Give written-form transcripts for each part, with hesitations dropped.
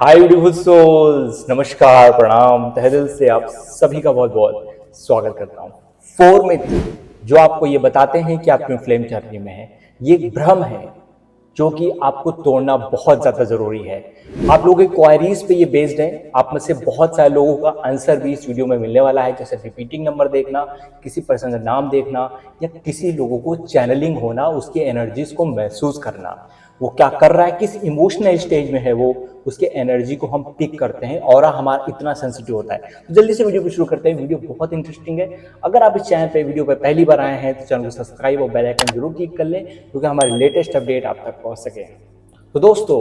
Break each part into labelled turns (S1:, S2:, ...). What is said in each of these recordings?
S1: हाय beautiful souls, नमस्कार, प्रणाम, तहे दिल से आप सभी का बहुत बहुत स्वागत करता हूँ। 4 मिथ जो आपको ये बताते हैं कि आप ट्विन फ्लेम जर्नी में हैं, ये एक भ्रम है जो कि आपको तोड़ना बहुत ज़्यादा ज़रूरी है। आप लोगों की क्वायरीज पे ये बेस्ड है। आप में से बहुत सारे लोगों का आंसर भी इस वीडियो में मिलने वाला है, जैसे रिपीटिंग नंबर देखना, किसी पर्सन का नाम देखना या किसी लोगों को चैनलिंग होना, उसकी एनर्जीज को महसूस करना, वो क्या कर रहा है, किस इमोशनल स्टेज में है वो, उसके एनर्जी को हम पिक करते हैं और हमारा इतना सेंसिटिव होता है। तो जल्दी से वीडियो को शुरू करते हैं। वीडियो बहुत इंटरेस्टिंग है। अगर आप इस चैनल पे वीडियो पे पहली बार आए हैं तो चैनल को सब्सक्राइब और बेल आइकन जरूर क्लिक कर लें, क्योंकि हमारे लेटेस्ट अपडेट आप तक पहुंच सके। तो दोस्तों,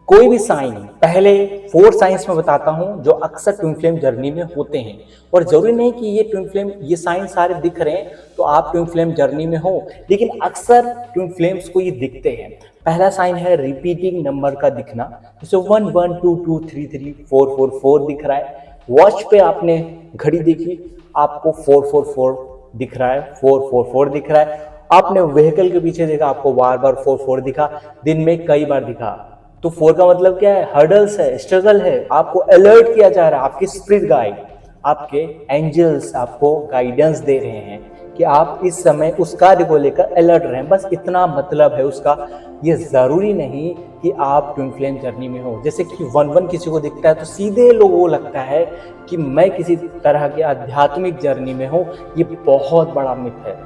S1: कोई भी साइन पहले 4 साइंस में बताता हूं जो अक्सर ट्विन फ्लेम जर्नी में होते हैं। और जरूरी नहीं कि ये ट्विन फ्लेम, ये साइन सारे दिख रहे हैं तो आप ट्विन फ्लेम जर्नी में हो, लेकिन अक्सर ट्विन फ्लेम्स को ये दिखते हैं। पहला साइन है रिपीटिंग नंबर का दिखना, जैसे 1 1 2 2 3 3 4 4 4 दिख रहा है। वॉच पे आपने घड़ी देखी, आपको 4 4 4 दिख रहा है, 4 4 4 दिख रहा है। आपने व्हीकल के पीछे देखा, आपको बार बार 4 4 दिखा, दिन में कई बार दिखा। तो 4 का मतलब क्या है? हर्डल्स है, स्ट्रगल है, आपको अलर्ट किया जा रहा है। आपके स्पिरिट गाइड, आपके एंजल्स आपको गाइडेंस दे रहे हैं कि आप इस समय उस कार्य को लेकर अलर्ट रहें। बस इतना मतलब है उसका। ये जरूरी नहीं कि आप ट्विन फ्लेम जर्नी में हो। जैसे कि 1 1 किसी को दिखता है तो सीधे लोगों को लगता है कि मैं किसी तरह की आध्यात्मिक जर्नी में हूँ। ये बहुत बड़ा मिथ है।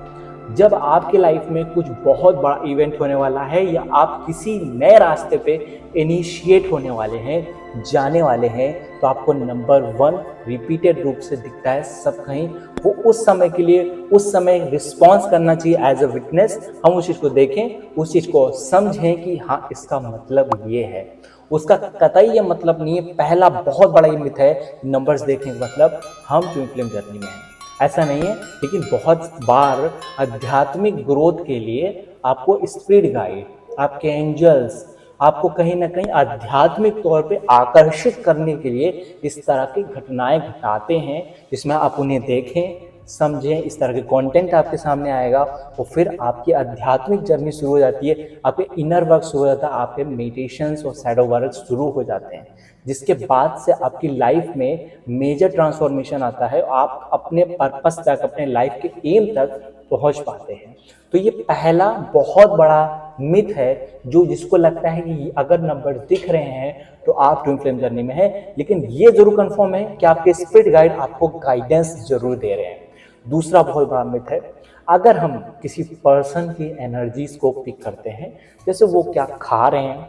S1: जब आपके लाइफ में कुछ बहुत बड़ा इवेंट होने वाला है या आप किसी नए रास्ते पे इनिशिएट होने वाले हैं, जाने वाले हैं, तो आपको नंबर 1 रिपीटेड रूप से दिखता है सब कहीं। वो उस समय के लिए उस समय रिस्पॉन्स करना चाहिए एज अ विटनेस। हम उस चीज़ को देखें, उस चीज़ को समझें कि हाँ, इसका मतलब ये है। उसका कतई ये मतलब नहीं है। पहला बहुत बड़ा ये मिथ है, नंबर्स देखने का मतलब हम ट्विन फ्लेम जर्नी में हैं, ऐसा नहीं है। लेकिन बहुत बार आध्यात्मिक ग्रोथ के लिए आपको स्पिरिट गाइड, आपके एंजल्स आपको कहीं ना कहीं आध्यात्मिक तौर पे आकर्षित करने के लिए इस तरह की घटनाएं घटाते हैं, जिसमें आप उन्हें देखें, समझें। इस तरह के कंटेंट आपके सामने आएगा और फिर आपकी आध्यात्मिक जर्नी शुरू हो जाती है, आपके इनर वर्क शुरू हो जाता है, आपके मेडिटेशंस और शैडो वर्क शुरू हो जाते हैं, जिसके बाद से आपकी लाइफ में मेजर ट्रांसफॉर्मेशन आता है। आप अपने पर्पस तक, अपने लाइफ के एम तक पहुंच पाते हैं। तो ये पहला बहुत बड़ा मिथ है जो जिसको लगता है कि अगर नंबर दिख रहे हैं तो आप ट्विन फ्लेम जर्नी में हैं। लेकिन ये जरूर कंफर्म है कि आपके स्पिरिट गाइड आपको गाइडेंस जरूर दे रहे हैं। दूसरा बहुत बड़ा मिथ है, अगर हम किसी पर्सन की एनर्जीज को पिक करते हैं, जैसे वो क्या खा रहे हैं,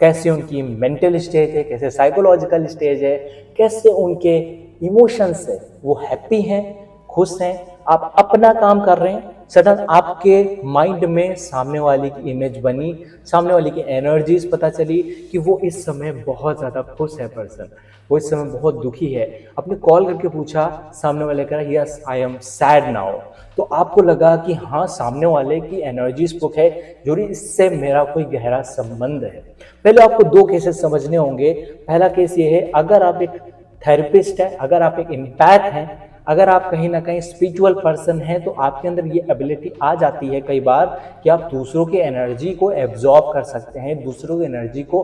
S1: कैसे उनकी मेंटल स्टेज है, कैसे साइकोलॉजिकल स्टेज है, कैसे उनके इमोशंस है, वो हैप्पी हैं, खुश हैं, आप अपना काम कर रहे हैं, सडन आपके माइंड में सामने वाले की इमेज बनी, सामने वाले की एनर्जीज पता चली कि वो इस समय बहुत ज़्यादा खुश है पर्सन, वो इस समय बहुत दुखी है। आपने कॉल करके पूछा, सामने वाले कह रहा yes I am sad now, तो आपको लगा कि हाँ, सामने वाले की एनर्जीज बुक है, जो इससे मेरा कोई गहरा संबंध है। पहले आपको 2 केसेस समझने होंगे। पहला केस ये है, अगर आप एक थेरेपिस्ट है, अगर आप एक एम्पैथ हैं, अगर आप कहीं ना कहीं स्पिरिचुअल पर्सन हैं, तो आपके अंदर ये एबिलिटी आ जाती है कई बार कि आप दूसरों की एनर्जी को एब्जॉर्ब कर सकते हैं, दूसरों की एनर्जी को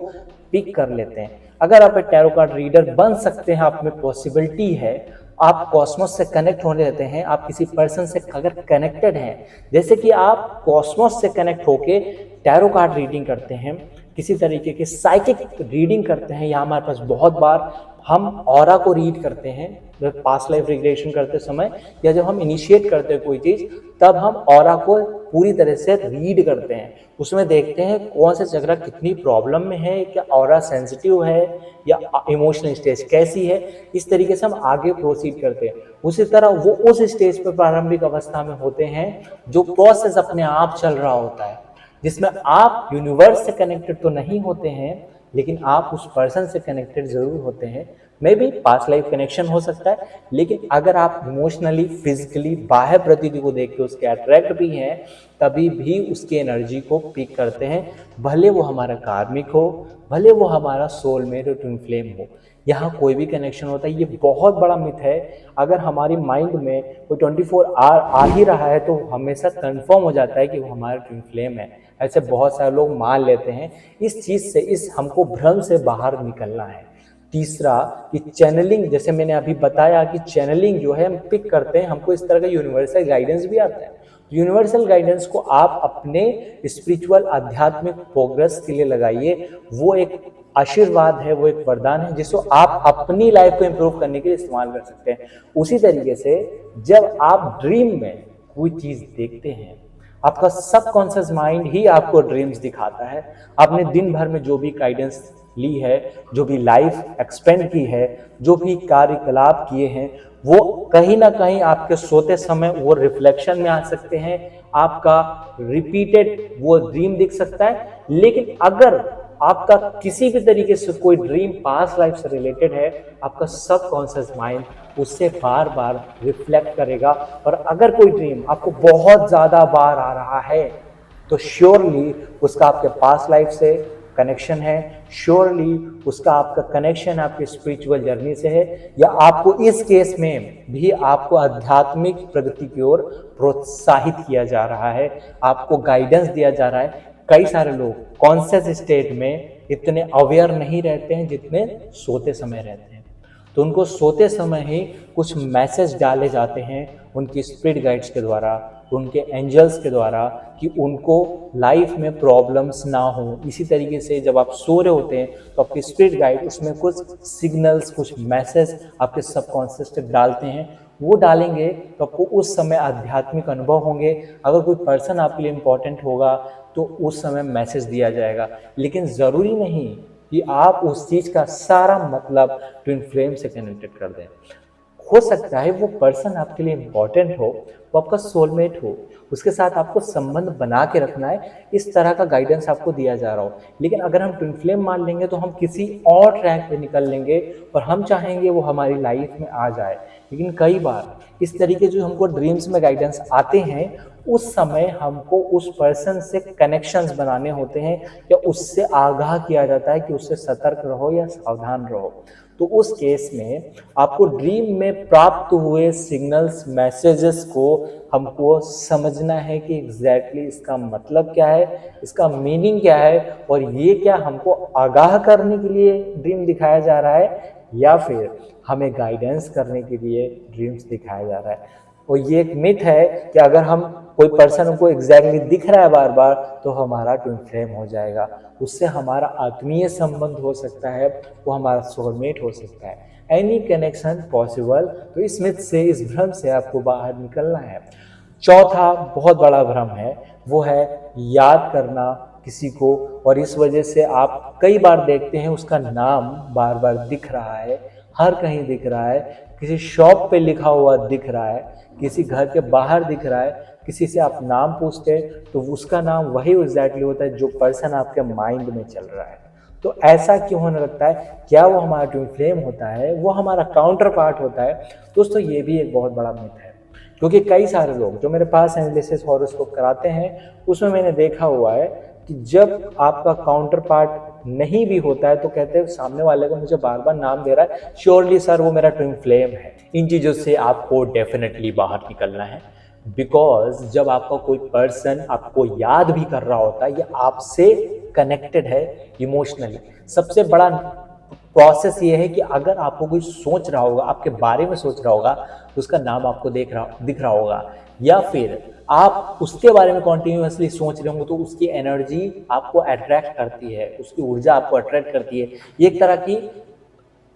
S1: पिक कर लेते हैं। अगर आप एक टैरो कार्ड रीडर बन सकते हैं, आप में पॉसिबिलिटी है, आप कॉस्मोस से कनेक्ट होने देते हैं, आप किसी पर्सन से अगर कनेक्टेड हैं, जैसे कि आप कॉस्मोस से कनेक्ट होके टैरो कार्ड रीडिंग करते हैं, किसी तरीके की साइकिक रीडिंग करते हैं, या हमारे पास बहुत बार हम ऑरा को रीड करते हैं, जब पास्ट लाइफ रिग्रेशन करते समय या जब हम इनिशिएट करते हैं कोई चीज़, तब हम ऑरा को पूरी तरह से रीड करते हैं। उसमें देखते हैं कौन सा चक्र कितनी प्रॉब्लम में है, क्या ऑरा सेंसिटिव है या इमोशनल स्टेज कैसी है। इस तरीके से हम आगे प्रोसीड करते हैं। उसी तरह वो उस स्टेज पर प्रारंभिक अवस्था में होते हैं जो प्रोसेस अपने आप चल रहा होता है, जिसमें आप यूनिवर्स से कनेक्टेड तो नहीं होते हैं, लेकिन आप उस पर्सन से कनेक्टेड जरूर होते हैं। May be past life connection हो सकता है, लेकिन अगर आप इमोशनली, फिजिकली बाह्य प्रकृति को देख के उसके अट्रैक्ट भी हैं, तभी भी उसकी एनर्जी को पिक करते हैं, भले वो हमारा कार्मिक हो, भले वो हमारा सोलमेट और ट्विन फ्लेम हो। यहाँ कोई भी कनेक्शन होता है। ये बहुत बड़ा मिथ है। अगर हमारी माइंड में कोई 24 आवर आ ही रहा है तो हमेशा कंफर्म हो जाता है कि वो हमारा ट्विन फ्लेम है। ऐसे बहुत सारे लोग मान लेते हैं। इस चीज़ से, इस हमको भ्रम से बाहर निकलना है। तीसरा कि चैनलिंग, जैसे मैंने अभी बताया कि चैनलिंग जो है हम पिक करते हैं, हमको इस तरह का यूनिवर्सल गाइडेंस भी आता है। यूनिवर्सल गाइडेंस को आप अपने स्पिरिचुअल आध्यात्मिक प्रोग्रेस के लिए लगाइए। वो एक आशीर्वाद है, वो एक वरदान है जिसको आप अपनी लाइफ को इंप्रूव करने के लिए इस्तेमाल कर सकते हैं। उसी तरीके से जब आप ड्रीम में कोई चीज देखते हैं, आपका सबकॉन्शियस माइंड ही आपको ड्रीम्स दिखाता है। आपने दिन भर में जो भी गाइडेंस ली है, जो भी लाइफ एक्सपेंड की है, जो भी कार्यकलाप किए हैं, वो कहीं ना कहीं आपके सोते समय वो रिफ्लेक्शन में आ सकते हैं। आपका रिपीटेड वो ड्रीम दिख सकता है। लेकिन अगर आपका किसी भी तरीके से कोई ड्रीम पास्ट लाइफ से रिलेटेड है, आपका सबकॉन्शियस माइंड उससे बार बार रिफ्लेक्ट करेगा। और अगर कोई ड्रीम आपको बहुत ज्यादा बार आ रहा है तो श्योरली उसका आपके पास्ट लाइफ से कनेक्शन है, श्योरली उसका आपका कनेक्शन आपकी स्पिरिचुअल जर्नी से है, या आपको इस केस में भी आपको आध्यात्मिक प्रगति की ओर प्रोत्साहित किया जा रहा है, आपको गाइडेंस दिया जा रहा है। कई सारे लोग कॉन्शियस स्टेट में इतने अवेयर नहीं रहते हैं जितने सोते समय रहते हैं। तो उनको सोते समय ही कुछ मैसेज डाले जाते हैं उनकी स्पिरिट गाइड्स के द्वारा, उनके एंजल्स के द्वारा, कि उनको लाइफ में प्रॉब्लम्स ना हो। इसी तरीके से जब आप सो रहे होते हैं तो आपकी स्पिरिट गाइड उसमें कुछ सिग्नल्स, कुछ मैसेज आपके सबकॉन्शियस तक डालते हैं। वो डालेंगे तो आपको उस समय आध्यात्मिक अनुभव होंगे। अगर कोई पर्सन आपके लिए इम्पोर्टेंट होगा तो उस समय मैसेज दिया जाएगा। लेकिन ज़रूरी नहीं कि आप उस चीज़ का सारा मतलब ट्विन फ्लेम से कनेक्टेड कर दें। हो सकता है वो पर्सन आपके लिए इम्पोर्टेंट हो, वो आपका सोलमेट हो, उसके साथ आपको संबंध बना के रखना है, इस तरह का गाइडेंस आपको दिया जा रहा हो। लेकिन अगर हम ट्विन फ्लेम मान लेंगे तो हम किसी और ट्रैक पे निकल लेंगे और हम चाहेंगे वो हमारी लाइफ में आ जाए। लेकिन कई बार इस तरीके जो हमको ड्रीम्स में गाइडेंस आते हैं, उस समय हमको उस पर्सन से कनेक्शंस बनाने होते हैं, या उससे आगाह किया जाता है कि उससे सतर्क रहो या सावधान रहो। तो उस केस में आपको ड्रीम में प्राप्त हुए सिग्नल्स, मैसेजेस को हमको समझना है कि एग्जैक्टली इसका मतलब क्या है, इसका मीनिंग क्या है, और ये क्या हमको आगाह करने के लिए ड्रीम दिखाया जा रहा है या फिर हमें गाइडेंस करने के लिए ड्रीम्स दिखाया जा रहा है। और ये एक मिथ है कि अगर हम कोई पर्सन हमको एग्जैक्टली दिख रहा है बार बार तो हमारा ट्विन फ्लेम हो जाएगा, उससे हमारा आत्मीय संबंध हो सकता है, वो हमारा सोलमेट हो सकता है। Any connection possible. तो इस मिथ से, इस भ्रम से आपको बाहर निकलना है। चौथा बहुत बड़ा भ्रम है, वो है याद करना किसी को, और इस वजह से आप कई बार देखते हैं उसका नाम बार बार दिख रहा है, हर कहीं दिख रहा है, किसी शॉप पे लिखा हुआ दिख रहा है, किसी घर के बाहर दिख रहा है, किसी से आप नाम पूछते हैं तो उसका नाम वही एग्जैक्टली होता है जो पर्सन आपके माइंड में चल रहा है। तो ऐसा क्यों होने लगता है? क्या वो हमारा ट्विन फ्लेम होता है, वो हमारा काउंटर पार्ट होता है? दोस्तों ये भी एक बहुत बड़ा मिथ है, क्योंकि कई सारे लोग जो मेरे पास एनालिसिस हॉरोस्कोप कराते हैं उसमें मैंने देखा हुआ है कि जब आपका काउंटर पार्ट नहीं भी होता है तो कहते हैं सामने वाले को मुझे बार बार नाम दे रहा है, श्योरली सर वो मेरा ट्विन फ्लेम है। इन चीज़ों से आपको डेफिनेटली बाहर निकलना है, बिकॉज जब आपका कोई पर्सन आपको याद भी कर रहा होता है या आपसे कनेक्टेड है इमोशनली, सबसे बड़ा प्रोसेस ये है कि अगर आपको कोई सोच रहा होगा, आपके बारे में सोच रहा होगा, तो उसका नाम आपको दिख रहा होगा, या फिर आप उसके बारे में कॉन्टिन्यूसली सोच रहे होंगे तो उसकी एनर्जी आपको अट्रैक्ट करती है, उसकी ऊर्जा आपको अट्रैक्ट करती है। ये एक तरह की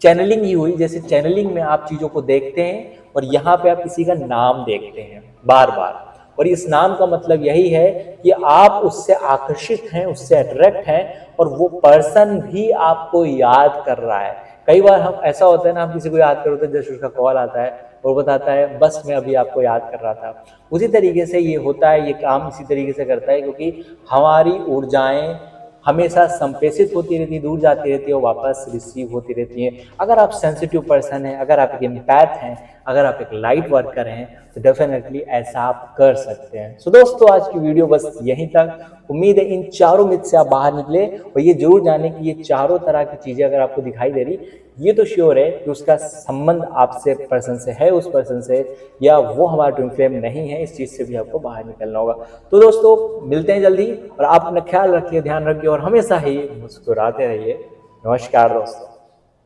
S1: चैनलिंग ही हुई। जैसे चैनलिंग में आप चीज़ों को देखते हैं और यहाँ पे आप किसी का नाम देखते हैं बार बार, और इस नाम का मतलब यही है कि आप उससे आकर्षित हैं, उससे अट्रैक्ट हैं, और वो पर्सन भी आपको याद कर रहा है। कई बार हम ऐसा होता है ना, हम किसी को याद करते हैं, जैसे उसका कॉल आता है और बताता है बस मैं अभी आपको याद कर रहा था। उसी तरीके से ये होता है, ये काम इसी तरीके से करता है, क्योंकि हमारी ऊर्जाएं, हमेशा संप्रेषित होती रहती है, दूर जाती रहती है और वापस रिसीव होती रहती है। अगर आप सेंसिटिव पर्सन हैं, अगर आप एक एम्पैथ हैं, अगर आप एक लाइट वर्कर हैं, तो डेफिनेटली ऐसा आप कर सकते हैं। सो दोस्तों, आज की वीडियो बस यहीं तक। उम्मीद है इन चारों मिथ से आप बाहर निकले और ये जरूर जाने कि ये चारों तरह की चीजें अगर आपको दिखाई दे रही, ये तो श्योर है कि उसका संबंध आपसे पर्सन से है, उस पर्सन से, या वो हमारा ट्विन फ्लेम नहीं है। इस चीज से भी आपको बाहर निकलना होगा। तो दोस्तों, मिलते हैं जल्दी और आप अपना ख्याल रखिए, ध्यान रखिए और हमेशा ही मुस्कुराते रहिए। नमस्कार दोस्तों।